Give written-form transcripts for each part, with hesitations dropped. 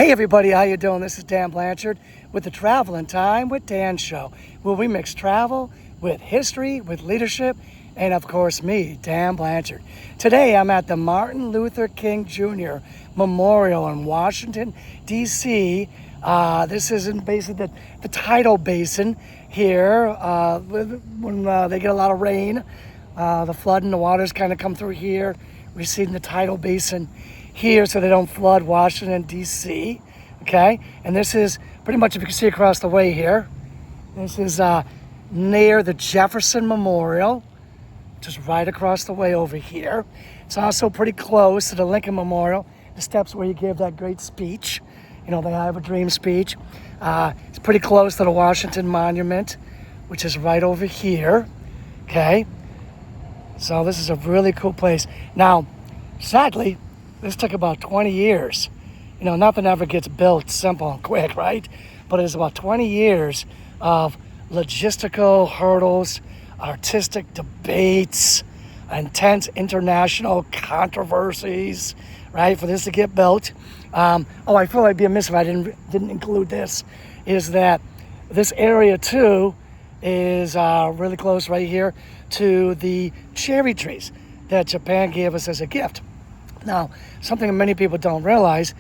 Hey everybody, how you doing? This is Dan Blanchard with the Travel in Time with Dan show, where we mix travel with history, with leadership, and of course me, Dan Blanchard. Today I'm at the Martin Luther King Jr. Memorial in Washington, D.C. This is in basically the Tidal Basin here. When they get a lot of rain, the flood and the waters kind of come through here. We're seeing the Tidal Basin here so they don't flood Washington, D.C., okay? And this is pretty much, if you can see across the way here, this is near the Jefferson Memorial, just right across the way over here. It's also pretty close to the Lincoln Memorial, the steps where you gave that great speech, the I Have a Dream speech. It's pretty close to the Washington Monument, which is right over here, okay? So this is a really cool place. Now, sadly, this took about 20 years. Nothing ever gets built simple and quick, right? But it's about 20 years of logistical hurdles, artistic debates, intense international controversies, right, for this to get built. I feel like I'd be amiss if I didn't include this, is that this area too is really close right here to the cherry trees that Japan gave us as a gift. Now, something many people don't realize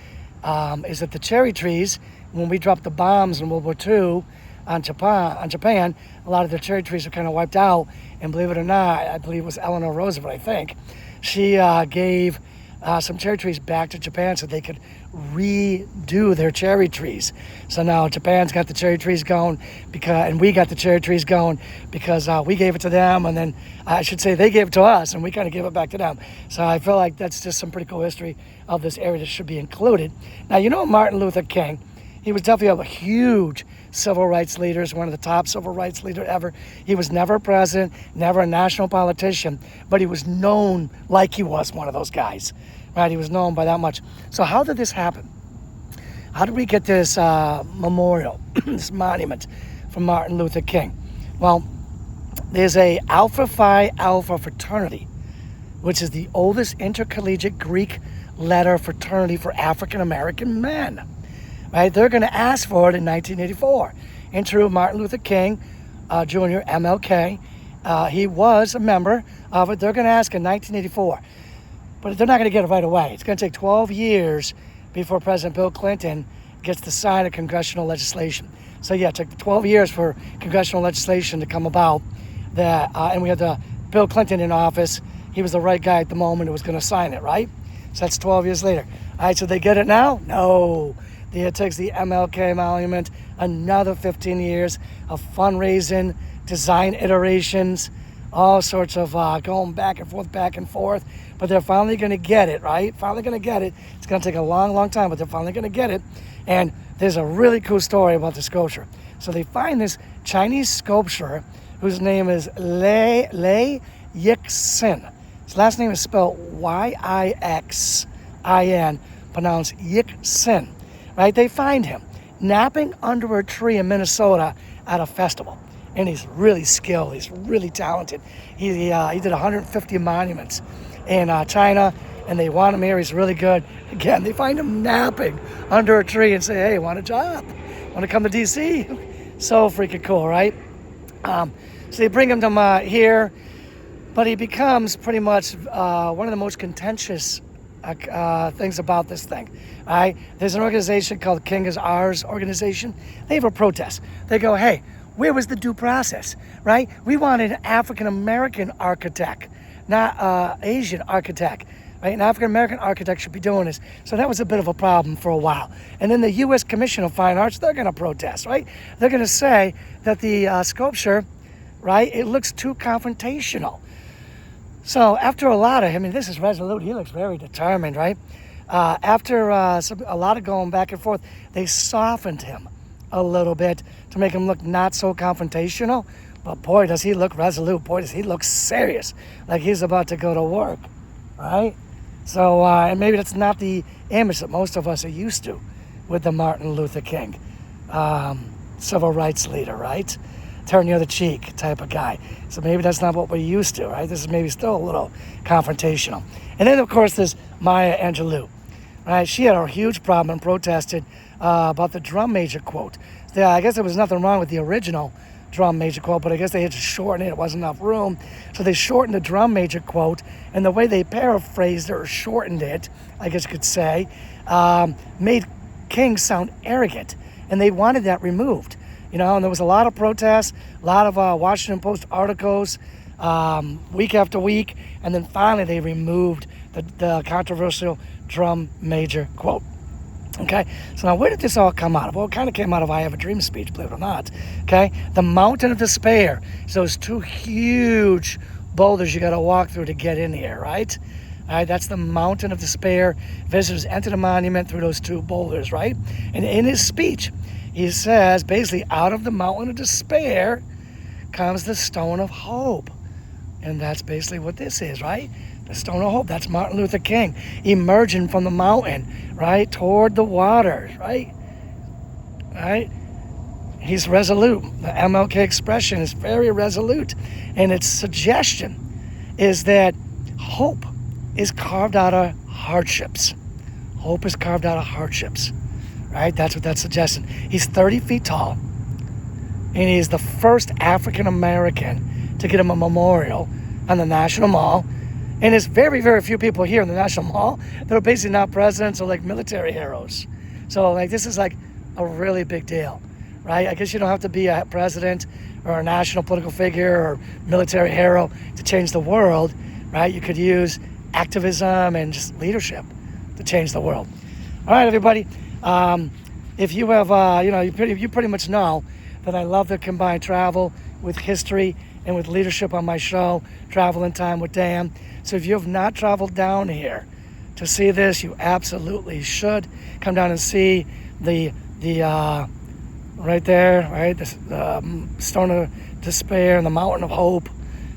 is that the cherry trees, when we dropped the bombs in World War II on Japan, a lot of the cherry trees were kind of wiped out. And believe it or not, I believe it was Eleanor Roosevelt, I think, she gave some cherry trees back to Japan so they could redo their cherry trees. So now Japan's got the cherry trees going and we got the cherry trees going because we gave it to them, and then I should say they gave it to us and we kind of gave it back to them. So I feel like that's just some pretty cool history of this area that should be included. Now, Martin Luther King, he was definitely a huge civil rights leader, one of the top civil rights leaders ever. He was never a president, never a national politician, but he was known like he was one of those guys, right? He was known by that much. So how did this happen? How did we get this memorial, this monument from Martin Luther King? Well, there's a Alpha Phi Alpha fraternity, which is the oldest intercollegiate Greek letter fraternity for African-American men. Right, they're going to ask for it in 1984. In true Martin Luther King Jr., MLK, he was a member of it. They're going to ask in 1984. But they're not going to get it right away. It's going to take 12 years before President Bill Clinton gets to sign a congressional legislation. So yeah, it took 12 years for congressional legislation to come about. And we had Bill Clinton in office. He was the right guy at the moment who was going to sign it, right? So that's 12 years later. All right, so they get it now? No. It takes the MLK monument another 15 years of fundraising, design iterations, all sorts of going back and forth. But they're finally going to get it, right? Finally going to get it. It's going to take a long, long time, but they're finally going to get it. And there's a really cool story about the sculpture. So they find this Chinese sculptor whose name is Lei Yixin. His last name is spelled Y-I-X-I-N, pronounced Yixin. Right, they find him napping under a tree in Minnesota at a festival, and he's really skilled. He's really talented. He did 150 monuments in China, and they want him here. He's really good. Again, they find him napping under a tree and say, "Hey, want a job? Want to come to D.C.?" So freaking cool, right? So they bring him to here, but he becomes pretty much one of the most contentious things about this thing. All right, there's an organization called King is Ours organization. They have a protest. They go, hey, where was the due process, right? We wanted an African-American architect, not Asian architect, right? An African-American architect should be doing this. So that was a bit of a problem for a while. And then the U.S. Commission of Fine Arts, they're going to protest, right? They're going to say that the sculpture, right, it looks too confrontational. So after a lot of, this is resolute. He looks very determined, right? After a lot of going back and forth, they softened him a little bit to make him look not so confrontational. But boy, does he look resolute. Boy, does he look serious, like he's about to go to work, right? So, and maybe that's not the image that most of us are used to with the Martin Luther King civil rights leader, right? Turn the other cheek type of guy. So maybe that's not what we're used to, right? This is maybe still a little confrontational. And then, of course, there's Maya Angelou. right? She had a huge problem and protested about the drum major quote. Yeah, I guess there was nothing wrong with the original drum major quote, but I guess they had to shorten it. It wasn't enough room. So they shortened the drum major quote, and the way they paraphrased it or shortened it, I guess you could say, made King sound arrogant, and they wanted that removed. You know, and there was a lot of protests, a lot of Washington Post articles, week after week, and then finally they removed the controversial drum major quote. Okay, so now where did this all come out of? Well, it kind of came out of I Have a Dream speech, believe it or not. Okay, the Mountain of Despair. So those two huge boulders you got to walk through to get in here, right? All right, that's the Mountain of Despair. Visitors enter the monument through those two boulders, right? And in his speech, he says, basically, out of the Mountain of Despair comes the Stone of Hope. And that's basically what this is, right? The Stone of Hope. That's Martin Luther King emerging from the mountain, right, toward the waters, right? Right? He's resolute. The MLK expression is very resolute. And its suggestion is that hope is carved out of hardships. Hope is carved out of hardships, right? That's what that's suggesting. He's 30 feet tall, and he's the first African American to get him a memorial on the National Mall. And there's very, very few people here in the National Mall that are basically not presidents or like military heroes. So like this is like a really big deal, right? I guess you don't have to be a president or a national political figure or military hero to change the world, right? You could use activism and just leadership to change the world. All right, everybody. If you have, you pretty much know that I love to combine travel with history and with leadership on my show, Travel in Time with Dan. So if you have not traveled down here to see this, you absolutely should come down and see the right there, right, the Stone of Despair and the Mountain of Hope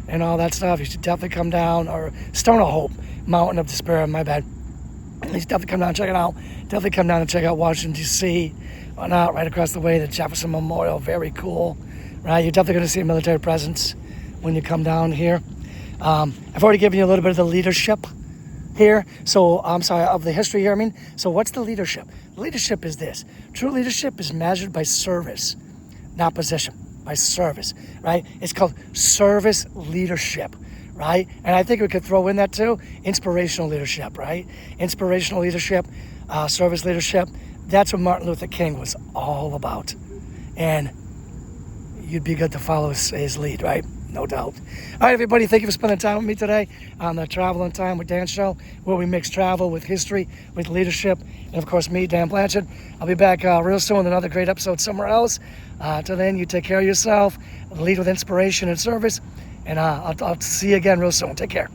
and all that stuff. You should definitely come down, or Stone of Hope, Mountain of Despair, my bad. You should definitely come down and check it out. Definitely come down and check out Washington, D.C. Why not? Right across the way, the Jefferson Memorial, very cool, right? You're definitely going to see a military presence when you come down here. I've already given you a little bit of the leadership here. So, I'm sorry, of the history here, I mean. So what's the leadership? Leadership is this. True leadership is measured by service, not position, by service, right? It's called service leadership, right? And I think we could throw in that too, inspirational leadership, right? Inspirational leadership, service leadership. That's what Martin Luther King was all about. And you'd be good to follow his lead, right? No doubt. All right, everybody, thank you for spending time with me today on the Travel in Time with Dan show, where we mix travel with history, with leadership, and of course me, Dan Blanchard. I'll be back real soon with another great episode somewhere else. Till then, you take care of yourself, lead with inspiration and service, and I'll see you again real soon. Take care.